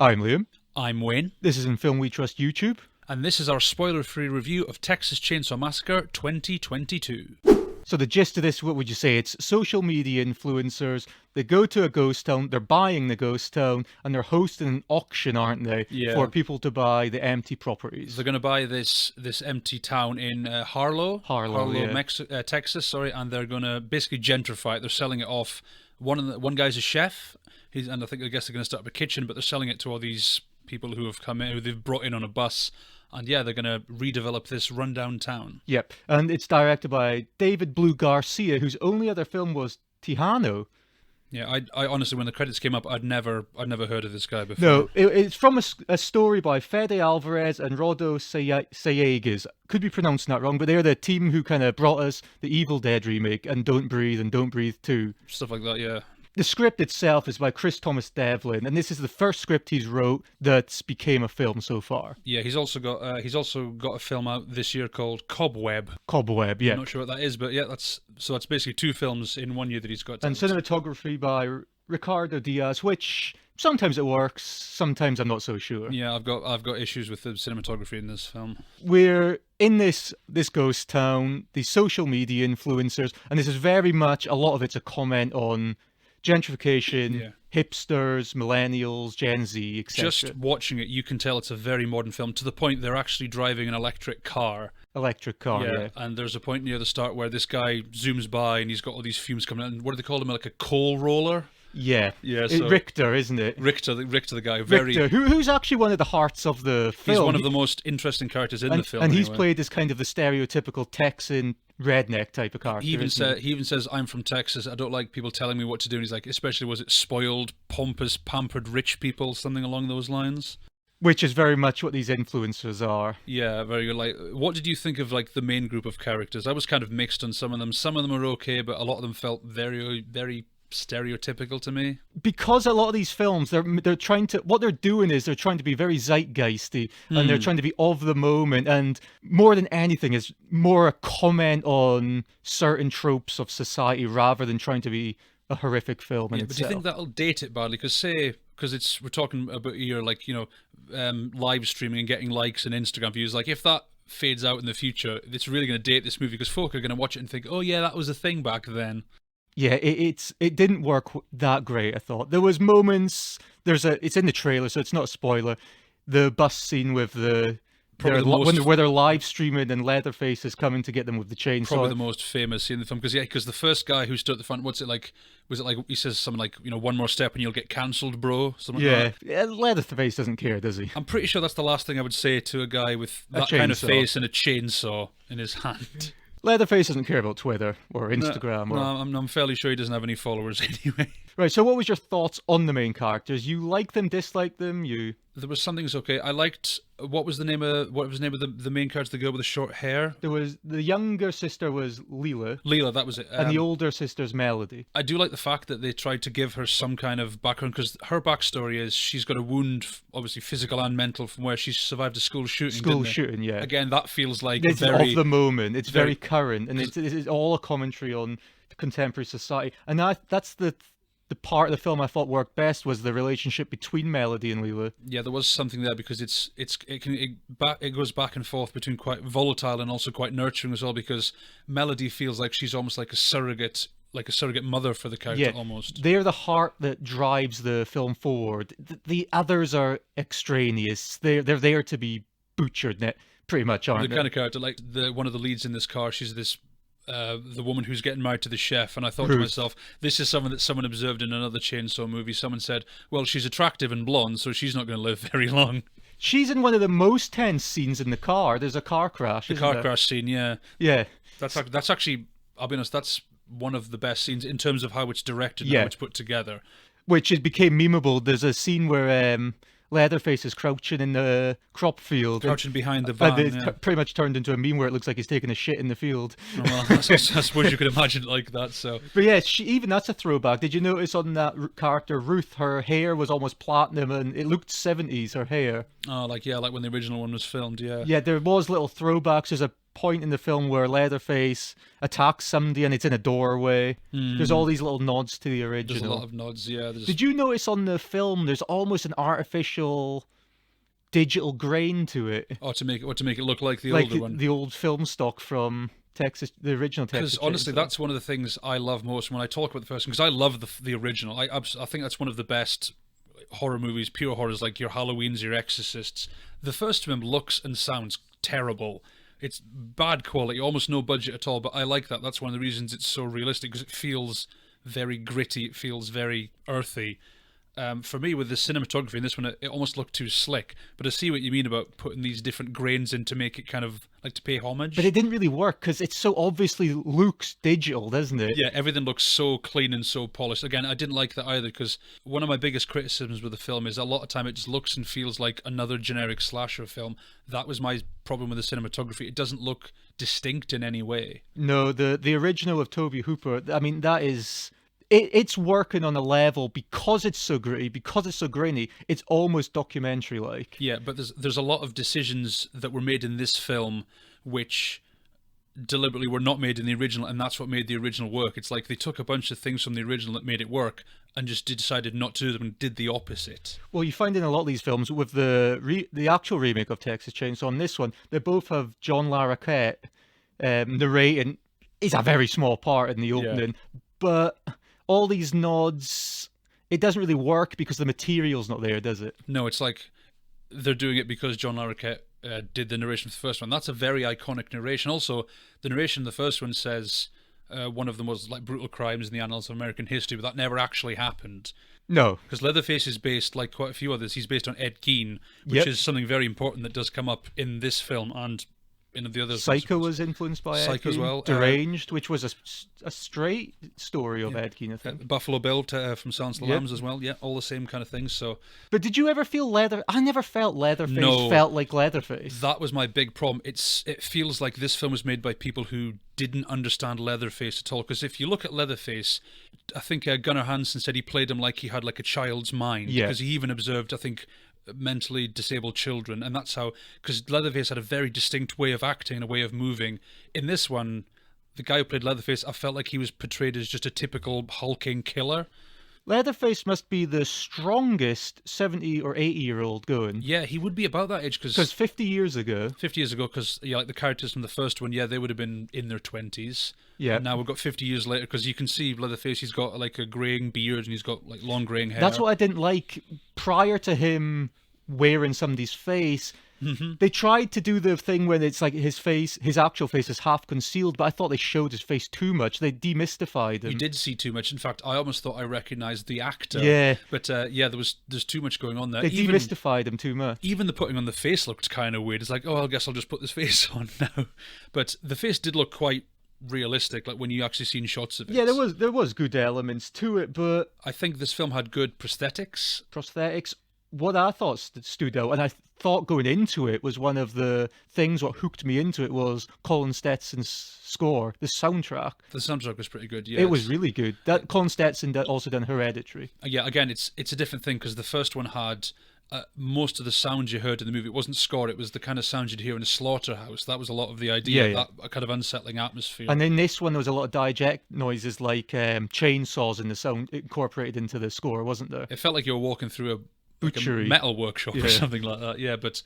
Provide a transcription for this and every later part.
I'm Liam. I'm Wayne. This is In Film We Trust YouTube. And this is our spoiler-free review of Texas Chainsaw Massacre 2022. So the gist of this, what would you say? It's social media influencers. They go to a ghost town, they're buying the ghost town, and they're hosting an auction, aren't they? Yeah. For people to buy the empty properties. They're going to buy this empty town in Harlow, yeah. Texas, and they're going to basically gentrify it. They're selling it off. One guy's a chef, and I guess they're going to start up a kitchen, but they're selling it to all these people who have come in, who they've brought in on a bus. And yeah, they're going to redevelop this rundown town. Yep, and it's directed by David Blue Garcia, whose only other film was Tejano. Yeah, I honestly, when the credits came up, I'd never heard of this guy before. No, it's from a story by Fede Alvarez and Rodo Sayegas. Could be pronouncing that wrong, but they're the team who kind of brought us the Evil Dead remake and Don't Breathe 2. Stuff like that, yeah. The script itself is by Chris Thomas Devlin, and this is the first script he's wrote that's became a film so far. Yeah, he's also got a film out this year called Cobweb. Cobweb, yeah. I'm not sure what that is, but yeah, that's basically 2 films in 1 year that he's got. And cinematography by Ricardo Diaz, which sometimes it works, sometimes I'm not so sure. Yeah, I've got issues with the cinematography in this film. We're in this ghost town, these social media influencers, and this is very much, a lot of it's a comment on gentrification, hipsters, millennials, Gen Z, etc. Just watching it, you can tell it's a very modern film, to the point they're actually driving an electric car. Yeah. And there's a point near the start where this guy zooms by and he's got all these fumes coming out. And what do they call him? Like a coal roller? Yeah. So Richter, isn't it? Richter, the guy. Richter, who's actually one of the hearts of the film. He's one of the most interesting characters in the film. And he's played as kind of the stereotypical Texan redneck type of character. He even says, I'm from Texas, I don't like people telling me what to do. And he's like, especially, was it spoiled, pompous, pampered rich people, something along those lines? Which is very much what these influencers are. Yeah, very good. Like, what did you think of like the main group of characters? I was kind of mixed on some of them. Some of them are okay, but a lot of them felt very, very stereotypical to me. Because a lot of these films, they're trying to, what they're doing is they're trying to be very zeitgeisty, and they're trying to be of the moment, and more than anything is more a comment on certain tropes of society rather than trying to be a horrific film in itself. But do you think that'll date it badly? Because we're talking about your, like, live streaming and getting likes and Instagram views. Like, if that fades out in the future, it's really going to date this movie, because folk are going to watch it and think, oh yeah, that was a thing back then. Yeah, it didn't work that great, I thought. There was moments, it's in the trailer, so it's not a spoiler. The bus scene with where they're live streaming and Leatherface is coming to get them with the chainsaw. Probably the most famous scene in the film, because the first guy who stood at the front, was it like, he says something like, one more step and you'll get cancelled, bro? Something like that. Yeah, Leatherface doesn't care, does he? I'm pretty sure that's the last thing I would say to a guy with that kind of face and a chainsaw in his hand. Leatherface doesn't care about Twitter or Instagram. No, I'm fairly sure he doesn't have any followers anyway. Right, so what was your thoughts on the main characters? You like them, dislike them? There was some things okay. I liked, what was the name of the main character, the girl with the short hair? There was, the younger sister was Leela. Leela, that was it. And the older sister's Melody. I do like the fact that they tried to give her some kind of background, because her backstory is she's got a wound, obviously physical and mental, from where she survived a school shooting. Yeah. Again, that feels like it's of the moment. It's very current, and it's all a commentary on contemporary society. And that's the part of the film I thought worked best, was the relationship between Melody and Leela. Yeah, there was something there, because it goes back and forth between quite volatile and also quite nurturing as well, because Melody feels like she's almost like a surrogate mother for the character, almost. They're the heart that drives the film forward. The others are extraneous. They're there to be butchered, pretty much, aren't they? The kind of character, like one of the leads in this car, she's this the woman who's getting married to the chef, and I thought to myself, this is someone that someone observed in another Chainsaw movie. Someone said, well, she's attractive and blonde, so she's not going to live very long. She's in one of the most tense scenes in the car. There's a car crash. The car crash scene, yeah. Yeah. That's actually, I'll be honest, that's one of the best scenes in terms of how it's directed and how it's put together. Which it became memeable. There's a scene where Leatherface is crouching in the crop field. Crouching behind the van, it's pretty much turned into a meme where it looks like he's taking a shit in the field. Oh, well, I suppose you could imagine it like that, so... But yeah, even that's a throwback. Did you notice on that character, Ruth, her hair was almost platinum and it looked 70s, her hair. Oh, like when the original one was filmed, yeah. Yeah, there was little throwbacks. There's a point in the film where Leatherface attacks somebody and it's in a doorway. There's all these little nods to the original. There's a lot of nods, yeah. Did you notice on the film there's almost an artificial digital grain to it? Oh, to make it look like the older one. The old film stock from Texas, the original Texas. Because honestly, Chainsaw. that's one of the things I love most when I talk about the first one. Because I love the original. I think that's one of the best horror movies, pure horrors, like your Halloweens, your Exorcists. The first film looks and sounds terrible. It's bad quality, almost no budget at all, but I like that. That's one of the reasons it's so realistic, because it feels very gritty, it feels very earthy. For me, with the cinematography in this one, it almost looked too slick. But I see what you mean about putting these different grains in to make it kind of like to pay homage. But it didn't really work because it so obviously looks digital, doesn't it? Yeah, everything looks so clean and so polished. Again, I didn't like that either, because one of my biggest criticisms with the film is a lot of time it just looks and feels like another generic slasher film. That was my problem with the cinematography. It doesn't look distinct in any way. No, the original of Tobe Hooper, I mean, that is... It's working on a level because it's so gritty, because it's so grainy, it's almost documentary-like. Yeah, but there's a lot of decisions that were made in this film which deliberately were not made in the original, and that's what made the original work. It's like they took a bunch of things from the original that made it work and just decided not to do them and did the opposite. Well, you find in a lot of these films, with the actual remake of Texas Chainsaw and this one, they both have John Larroquette narrating. He's a very small part in the opening, but... all these nods, it doesn't really work because the material's not there, does it? No, it's like they're doing it because John Larroquette did the narration for the first one. That's a very iconic narration. Also, the narration in the first one says one of them was like brutal crimes in the annals of American history, but that never actually happened. No. Because Leatherface is based, like quite a few others, he's based on Ed Gein, which is something very important that does come up in this film and in the other. Psycho was influenced by Psycho Ed Gein. as well. Deranged, which was a straight story of Ed Gein, I think. Buffalo Bill from Silence of the Lambs as well. Yeah, all the same kind of things. So, but did you ever feel I never felt Leatherface felt like Leatherface. That was my big problem. It feels like this film was made by people who didn't understand Leatherface at all. Because if you look at Leatherface, I think Gunnar Hansen said he played him like he had like a child's mind. Yeah. Because he even observed, I think, mentally disabled children, and that's how, because Leatherface had a very distinct way of acting and a way of moving. In this one, the guy who played Leatherface, I felt like he was portrayed as just a typical hulking killer. Leatherface must be the strongest 70 or 80-year-old going. Yeah, he would be about that age, because 50 years ago, because like the characters from the first one, they would have been in their 20s. Yeah. And now we've got 50 years later, because you can see Leatherface, he's got like a greying beard and he's got like long greying hair. That's what I didn't like. Prior to him wearing somebody's face, they tried to do the thing when it's like his actual face is half concealed, but I thought they showed his face too much. They demystified him. You did see too much. In fact, I almost thought I recognised the actor. Yeah. But there's too much going on there. They demystified him too much. Even the putting on the face looked kind of weird. It's like, I guess I'll just put this face on now. But the face did look quite realistic, like when you actually seen shots of it. Yeah, there was good elements to it, but I think this film had good prosthetics. What I thought stood out, and I thought going into it was one of the things what hooked me into it, was Colin Stetson's score, the soundtrack. The soundtrack was pretty good, yeah. It was really good. That Colin Stetson also done Hereditary. Yeah, again, it's a different thing, because the first one had most of the sounds you heard in the movie. It wasn't scored, it was the kind of sound you'd hear in a slaughterhouse. That was a lot of the idea, that kind of unsettling atmosphere. And in this one, there was a lot of diegetic noises, like chainsaws in the sound incorporated into the score, wasn't there? It felt like you were walking through a butchery, metal workshop or something like that. Yeah, but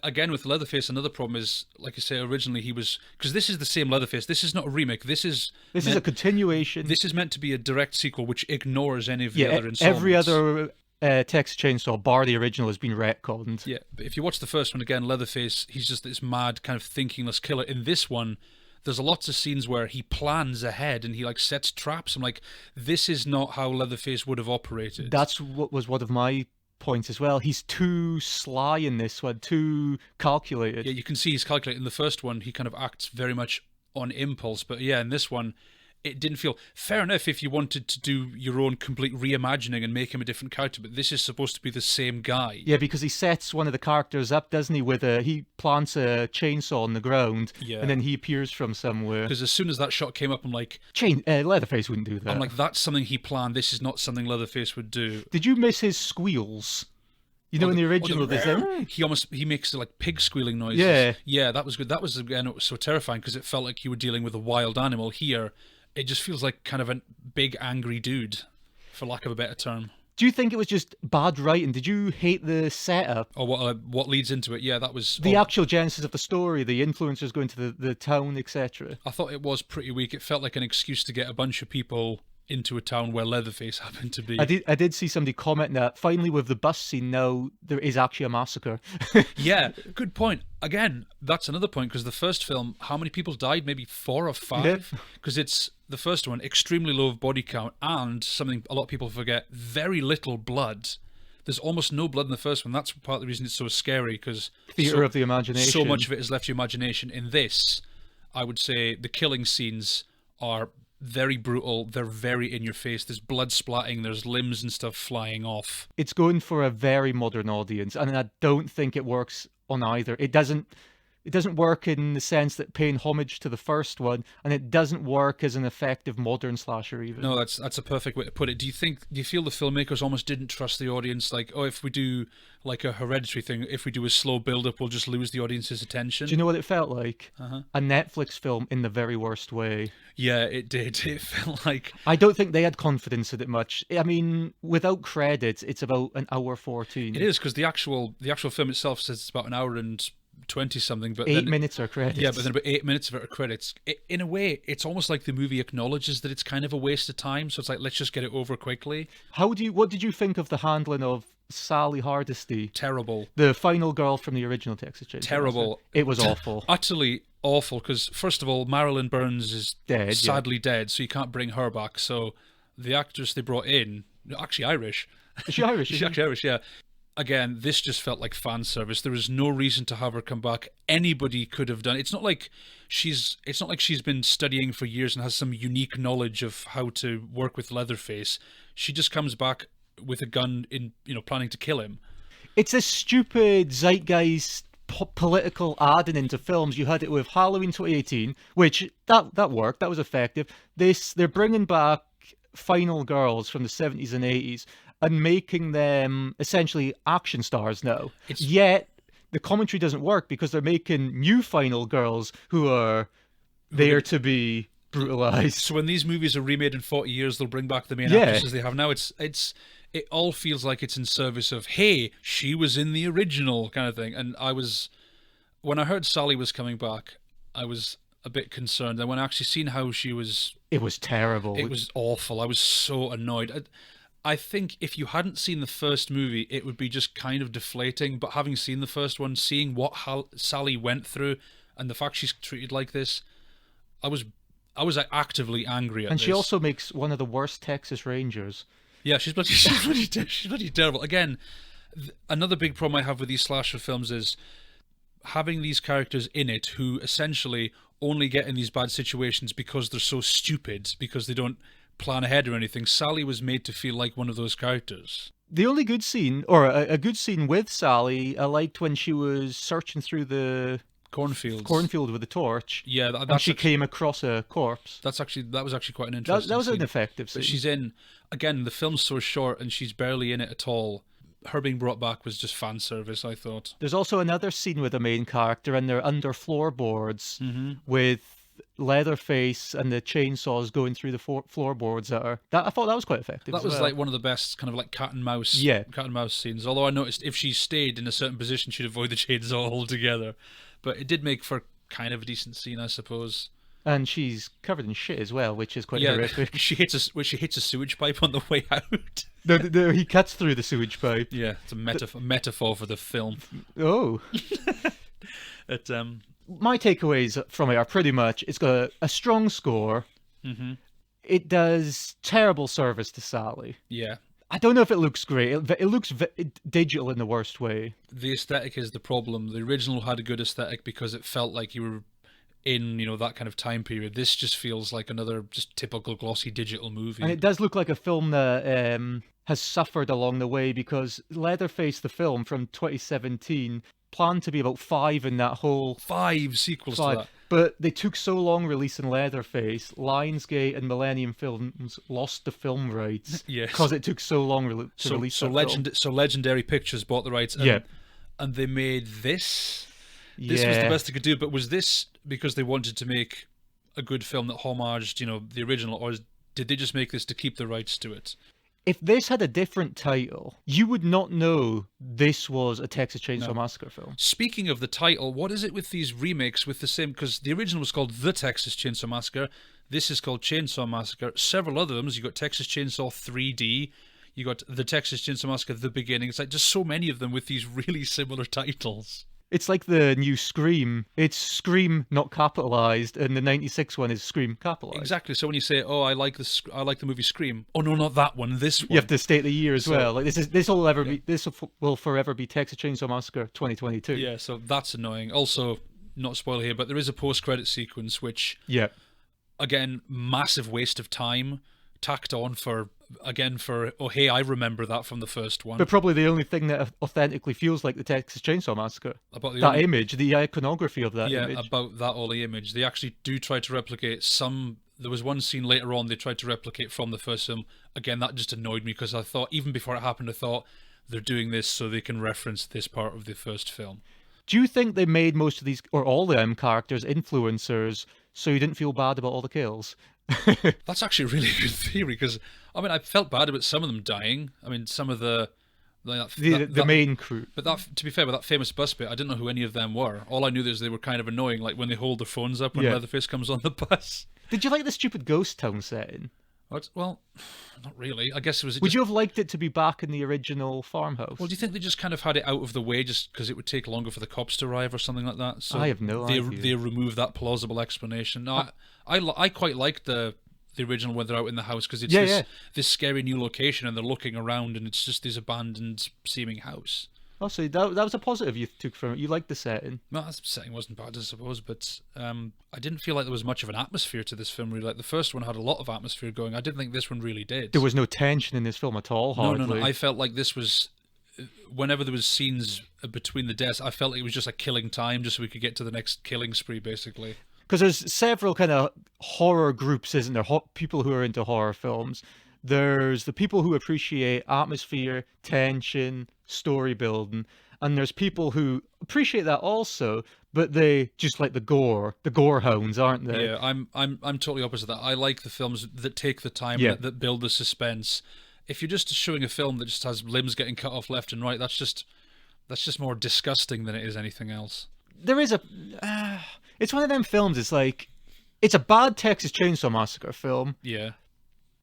again, with Leatherface, another problem is, like you say, originally he was, because this is the same Leatherface. This is not a remake. This is a continuation. This is meant to be a direct sequel, which ignores any of the other installments. Every other Texas Chainsaw, bar the original, has been retconned. Yeah, but if you watch the first one again, Leatherface, he's just this mad kind of thinkingless killer. In this one, there's lots of scenes where he plans ahead and he like sets traps. I'm like, this is not how Leatherface would have operated. That's what was one of my points as well. He's too sly in this one, too calculated. Yeah, you can see he's calculated. In the first one, he kind of acts very much on impulse, but yeah, in this one, it didn't feel fair enough if you wanted to do your own complete reimagining and make him a different character, but this is supposed to be the same guy. Yeah, because he sets one of the characters up, doesn't he? He plants a chainsaw on the ground, and then he appears from somewhere. Because as soon as that shot came up, I'm like, Leatherface wouldn't do that. I'm like, that's something he planned. This is not something Leatherface would do. Did you miss his squeals? You know, in the original, he makes like pig squealing noises. Yeah. That was good. That was, again, it was so terrifying because it felt like you were dealing with a wild animal. Here, it just feels like kind of a big angry dude, for lack of a better term. Do you think it was just bad writing? Did you hate the setup? Or what leads into it? Yeah, that was the actual genesis of the story, the influencers going to the town, etc. I thought it was pretty weak. It felt like an excuse to get a bunch of people into a town where Leatherface happened to be. I did see somebody comment that finally with the bus scene now there is actually a massacre. Yeah, good point. Again, that's another point, because the first film, how many people died? Maybe 4 or 5? Because it's the first one, extremely low body count, and something a lot of people forget, very little blood. There's almost no blood in the first one. That's part of the reason it's so scary, because theater of the imagination. So much of it is left to your imagination. In this, I would say the killing scenes are very brutal. They're very in your face. There's blood splatting. There's limbs and stuff flying off. It's going for a very modern audience, and I don't think it works on either. It doesn't work in the sense that paying homage to the first one, and it doesn't work as an effective modern slasher either. No, that's a perfect way to put it. Do you feel the filmmakers almost didn't trust the audience? Like, oh, if we do like a Hereditary thing, if we do a slow build-up, we'll just lose the audience's attention? Do you know what it felt like? A Netflix film in the very worst way. Yeah, it did. It felt like... I don't think they had confidence in it much. I mean, without credits, it's about an hour 14. It is, because the actual film itself says it's about an hour and 20 something, but 8 minutes are credits. Yeah, but then about 8 minutes of it are credits. In a way, it's almost like the movie acknowledges that it's kind of a waste of time, so it's like, let's just get it over quickly. What did you think of the handling of Sally Hardesty? Terrible. The final girl from the original Texas Chainsaw. Terrible. It was awful. Utterly awful, because first of all, Marilyn Burns is sadly dead, so you can't bring her back. So the actress they brought in, actually Irish. Is she Irish? She's actually Irish, yeah. Again, this just felt like fan service. There was no reason to have her come back. Anybody could have done. It's not like she's been studying for years and has some unique knowledge of how to work with Leatherface. She just comes back with a gun planning to kill him. It's a stupid zeitgeist political adding into films. You had it with Halloween 2018, which that worked. That was effective. They're bringing back final girls from the 70s and 80s and making them essentially action stars now. Yet the commentary doesn't work because they're making new final girls who are there to be brutalized. So when these movies are remade in 40 years, they'll bring back the main actresses they have now. It all feels like it's in service of, hey, she was in the original kind of thing. And when I heard Sally was coming back, I was a bit concerned. And when I actually seen how she was... It was terrible. It was awful. I was so annoyed. I think if you hadn't seen the first movie, it would be just kind of deflating. But having seen the first one, seeing what Sally went through, and the fact she's treated like this, I was actively angry at this. And she also makes one of the worst Texas Rangers. Yeah, she's bloody terrible. Again, another big problem I have with these slasher films is having these characters in it who essentially only get in these bad situations because they're so stupid, because they don't plan ahead or anything. Sally was made to feel like one of those characters. The only good scene, or a good scene with Sally, I liked when she was searching through the cornfield with a torch. Yeah, and she came across a corpse. That was actually quite an interesting That was scene. an effective scene. But she's in, again, the film's so short and she's barely in it at all. Her being brought back was just fan service, I thought. There's also another scene with the main character and they're under floorboards with Leatherface and the chainsaws going through the floorboards at her. I thought that was quite effective. That was like one of the best kind of like cat and mouse scenes. Although I noticed if she stayed in a certain position, she'd avoid the chainsaw altogether. But it did make for kind of a decent scene, I suppose. And she's covered in shit as well, which is quite horrific. She hits a sewage pipe on the way out. No, he cuts through the sewage pipe. Yeah, it's a metaphor for the film. Oh. My takeaways from it are pretty much it's got a strong score. It does terrible service to Sally. Yeah. I don't know if it looks great. It looks digital in the worst way. The aesthetic is the problem. The original had a good aesthetic because it felt like you were in, that kind of time period. This just feels like another just typical glossy digital movie. And it does look like a film that has suffered along the way, because Leatherface, the film from 2017, planned to be about 5 in that whole... 5 sequels to that. But they took so long releasing Leatherface, Lionsgate and Millennium Films lost the film rights Yes. because it took so long to release that film. So Legendary Pictures bought the rights, and, Yeah. and they made this. This was the best they could do, but was this because they wanted to make a good film that homaged, the original, or did they just make this to keep the rights to it? If this had a different title, you would not know this was a Texas Chainsaw Massacre film. Speaking of the title, what is it with these remakes with the same? Because the original was called The Texas Chainsaw Massacre. This is called Chainsaw Massacre. Several other ones. You got Texas Chainsaw 3D. You got The Texas Chainsaw Massacre: The Beginning. It's like just so many of them with these really similar titles. It's like the new Scream. It's Scream not capitalized, and the '96 one is Scream capitalized. Exactly. So when you say, "Oh, I like the movie Scream," oh no, not that one. This one. You have to state the year as well. Like this will forever be Texas Chainsaw Massacre 2022. Yeah. So that's annoying. Also, not spoiler here, but there is a post-credit sequence which, Yeah. again, massive waste of time tacked on for oh hey, I remember that from the first one. But probably the only thing that authentically feels like the Texas Chainsaw Massacre. About That image, the iconography of that yeah, image. about that only image. They actually do try to replicate some. There was one scene later on they tried to replicate from the first film. Again, that just annoyed me because I thought, even before it happened, I thought they're doing this so they can reference this part of the first film. Do you think they made most of these, or all the characters, influencers, so you didn't feel bad about all the kills? That's actually a really good theory because, I mean, I felt bad about some of them dying. I mean, some of the main crew. But that, to be fair, with that famous bus bit, I didn't know who any of them were. All I knew is they were kind of annoying, like when they hold their phones up when Leatherface comes on the bus. Did you like the stupid ghost town setting? What? Well, not really. I guess it was. Would you have liked it to be back in the original farmhouse? Well, do you think they just kind of had it out of the way just because it would take longer for the cops to arrive or something like that? So I have no idea. They removed that plausible explanation. No, I quite liked the original when they're out in the house because it's this scary new location and they're looking around and it's just this abandoned seeming house. Oh, so that was a positive you took from it. You liked the setting. No, the setting wasn't bad, I suppose, but I didn't feel like there was much of an atmosphere to this film, really. Like, the first one had a lot of atmosphere going. I didn't think this one really did. There was no tension in this film at all, hardly. No. I felt like this was... Whenever there was scenes between the deaths, I felt like it was just like killing time, just so we could get to the next killing spree, basically. Because there's several kind of horror groups, isn't there? People who are into horror films. There's the people who appreciate atmosphere, tension, story building, and there's people who appreciate that also, but they just like the gore hounds, aren't they? Yeah, I'm totally opposite that. I like the films that take the time, that build the suspense. If you're just showing a film that just has limbs getting cut off left and right, that's just more disgusting than it is anything else. There is it's one of them films. It's like, it's a bad Texas Chainsaw Massacre film. Yeah,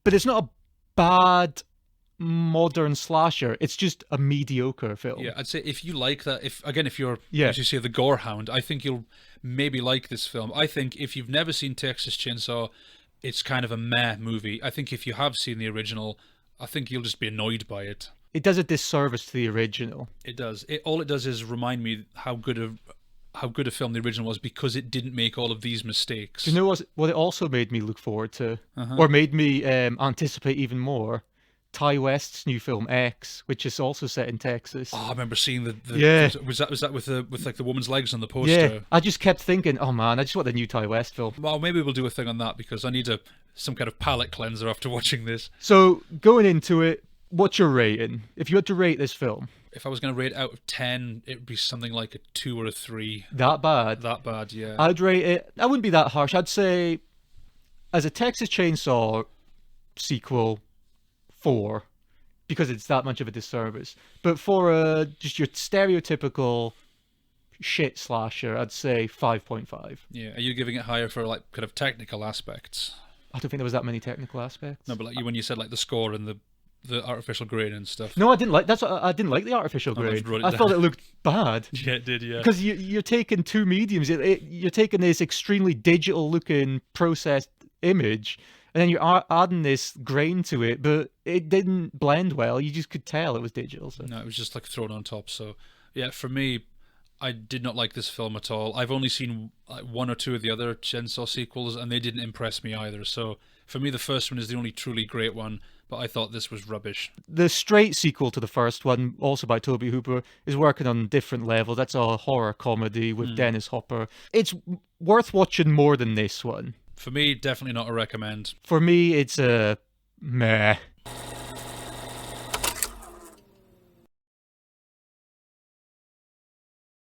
but it's not a bad modern slasher. It's just a mediocre film. Yeah, I'd say if you like that, if you're, as you say, the gore hound, I think you'll maybe like this film. I think if you've never seen Texas Chainsaw, it's kind of a meh movie. I think if you have seen the original, I think you'll just be annoyed by it. It does a disservice to the original. It does. All it does is remind me how good a film the original was because it didn't make all of these mistakes. Do you know what it also made me look forward to? Or made me anticipate even more? Ty West's new film X, which is also set in Texas. Oh, I remember seeing the was that with like the woman's legs on the poster? Yeah, I just kept thinking, oh man, I just want the new Ty West film. Well, maybe we'll do a thing on that because I need some kind of palate cleanser after watching this. So going into it, what's your rating? If you had to rate this film, if I was going to rate it out of 10, it would be something like a 2 or a 3. That bad? That bad, yeah. I'd rate it. I wouldn't be that harsh. I'd say, as a Texas Chainsaw sequel, 4, because it's that much of a disservice. But for just your stereotypical shit slasher, I'd say 5.5. Yeah. Are you giving it higher for like kind of technical aspects? I don't think there was that many technical aspects. No, but like when you said like the score and the artificial grain and stuff. No, I didn't like. That's what I didn't like the artificial grain. I thought it looked bad. Yeah, it did. Yeah. Because you're taking two mediums. You're taking this extremely digital-looking processed image, and then you're adding this grain to it, but it didn't blend well. You just could tell it was digital. So. No, it was just like thrown on top. So, yeah, for me, I did not like this film at all. I've only seen one or two of the other Chainsaw sequels, and they didn't impress me either. So for me, the first one is the only truly great one, but I thought this was rubbish. The straight sequel to the first one, also by Toby Hooper, is working on different levels. That's a horror comedy with Dennis Hopper. It's worth watching more than this one. For me, definitely not a recommend. For me, it's a meh.